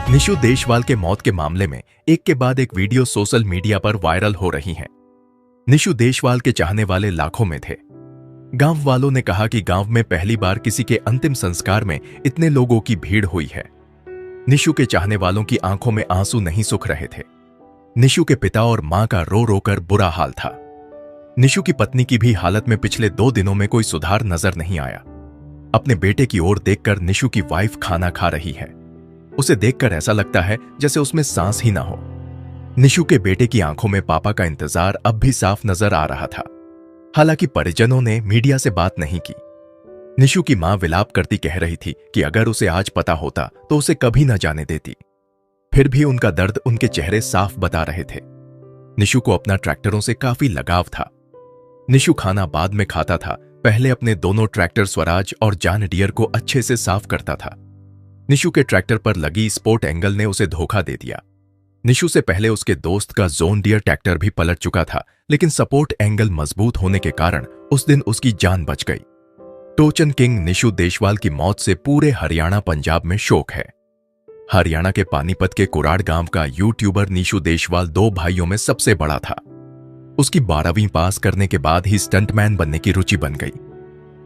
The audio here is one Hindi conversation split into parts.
निशु देशवाल के मौत के मामले में एक के बाद एक वीडियो सोशल मीडिया पर वायरल हो रही हैं। निशु देशवाल के चाहने वाले लाखों में थे। गांव वालों ने कहा कि गांव में पहली बार किसी के अंतिम संस्कार में इतने लोगों की भीड़ हुई है। निशु के चाहने वालों की आंखों में आंसू नहीं सूख रहे थे। निशु के पिता और मां का रो रो कर बुरा हाल था। निशु की पत्नी की भी हालत में पिछले 2 दिनों में कोई सुधार नजर नहीं आया। अपने बेटे की ओर देखकर निशु की वाइफ खाना खा रही है। उसे देखकर ऐसा लगता है जैसे उसमें सांस ही ना हो। निशु के बेटे की आंखों में पापा का इंतजार अब भी साफ नजर आ रहा था। हालांकि परिजनों ने मीडिया से बात नहीं की। निशु की मां विलाप करती कह रही थी कि अगर उसे आज पता होता तो उसे कभी न जाने देती। फिर भी उनका दर्द उनके चेहरे साफ बता रहे थे। निशु को अपना ट्रैक्टरों से काफी लगाव था। निशु खाना बाद में खाता था, पहले अपने दोनों ट्रैक्टर स्वराज और जॉन डियर को अच्छे से साफ करता था। निशु के ट्रैक्टर पर लगी स्पोर्ट एंगल ने उसे धोखा दे दिया। निशु से पहले उसके दोस्त का जॉन डियर ट्रैक्टर भी पलट चुका था, लेकिन सपोर्ट एंगल मजबूत होने के कारण उस दिन उसकी जान बच गई। टोचन किंग निशु देशवाल की मौत से पूरे हरियाणा पंजाब में शोक है। हरियाणा के पानीपत के कुराड़ गांव का यूट्यूबर निशु देशवाल 2 भाइयों में सबसे बड़ा था। उसकी 12वीं पास करने के बाद ही स्टंटमैन बनने की रुचि बन गई।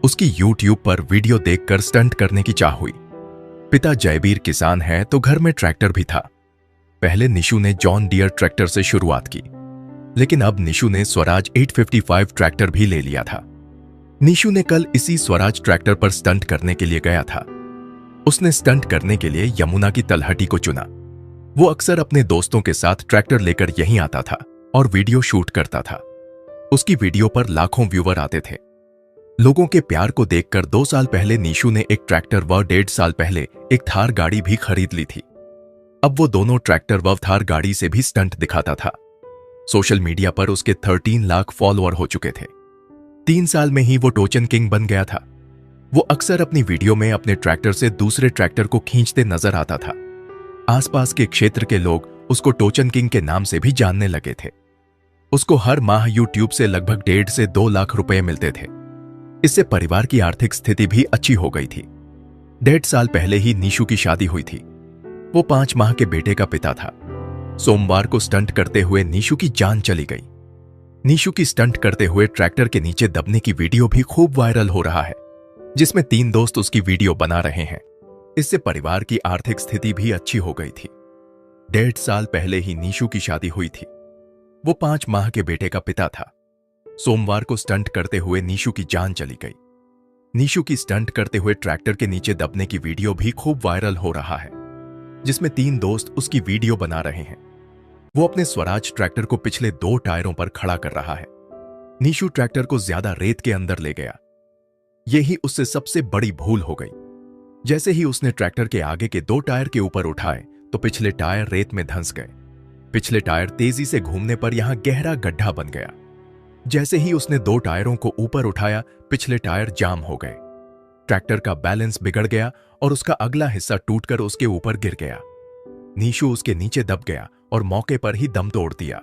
उसकी यूट्यूब पर वीडियो देखकर स्टंट करने की चाह हुई। पिता जयबीर किसान है तो घर में ट्रैक्टर भी था। पहले निशु ने जॉन डियर ट्रैक्टर से शुरुआत की, लेकिन अब निशु ने स्वराज 855 ट्रैक्टर भी ले लिया था। निशु ने कल इसी स्वराज ट्रैक्टर पर स्टंट करने के लिए गया था। उसने स्टंट करने के लिए यमुना की तलहटी को चुना। वो अक्सर अपने दोस्तों के साथ ट्रैक्टर लेकर यहीं आता था और वीडियो शूट करता था। उसकी वीडियो पर लाखों व्यूअर आते थे। लोगों के प्यार को देखकर 2 साल पहले निशु ने एक ट्रैक्टर व 1.5 साल पहले एक थार गाड़ी भी खरीद ली थी। अब वो दोनों ट्रैक्टर व थार गाड़ी से भी स्टंट दिखाता था। सोशल मीडिया पर उसके 13 लाख फॉलोअर हो चुके थे। 3 साल में ही वो टोचन किंग बन गया था। वो अक्सर अपनी वीडियो में अपने ट्रैक्टर से दूसरे ट्रैक्टर को खींचते नजर आता था। आसपास के क्षेत्र के लोग उसको टोचन किंग के नाम से भी जानने लगे थे। उसको हर माह यूट्यूब से लगभग 1.5 से 2 लाख रुपए मिलते थे। इससे परिवार की आर्थिक स्थिति भी अच्छी हो गई थी। 1.5 साल पहले ही निशु की शादी हुई थी। वो 5 माह के बेटे का पिता था। सोमवार को स्टंट करते हुए निशु की जान चली गई। निशु की स्टंट करते हुए ट्रैक्टर के नीचे दबने की वीडियो भी खूब वायरल हो रहा है, जिसमें 3 दोस्त उसकी वीडियो बना रहे हैं। इससे परिवार की आर्थिक स्थिति भी अच्छी हो गई थी। 1.5 साल पहले ही निशु की शादी हुई थी। वो 5 माह के बेटे का पिता था। सोमवार को स्टंट करते हुए निशु की जान चली गई। निशु की स्टंट करते हुए ट्रैक्टर के नीचे दबने की वीडियो भी खूब वायरल हो रहा है, जिसमें 3 दोस्त उसकी वीडियो बना रहे हैं। वो अपने स्वराज ट्रैक्टर को पिछले 2 टायरों पर खड़ा कर रहा है। निशु ट्रैक्टर को ज्यादा रेत के अंदर ले गया। यही उससे सबसे बड़ी भूल हो गई। जैसे ही उसने ट्रैक्टर के आगे के 2 टायर के ऊपर उठाए तो पिछले टायर रेत में धंस गए। पिछले टायर तेजी से घूमने पर यहां गहरा गड्ढा बन गया। जैसे ही उसने 2 टायरों को ऊपर उठाया, पिछले टायर जाम हो गए। ट्रैक्टर का बैलेंस बिगड़ गया और उसका अगला हिस्सा टूटकर उसके ऊपर गिर गया। निशु उसके नीचे दब गया और मौके पर ही दम तोड़ दिया।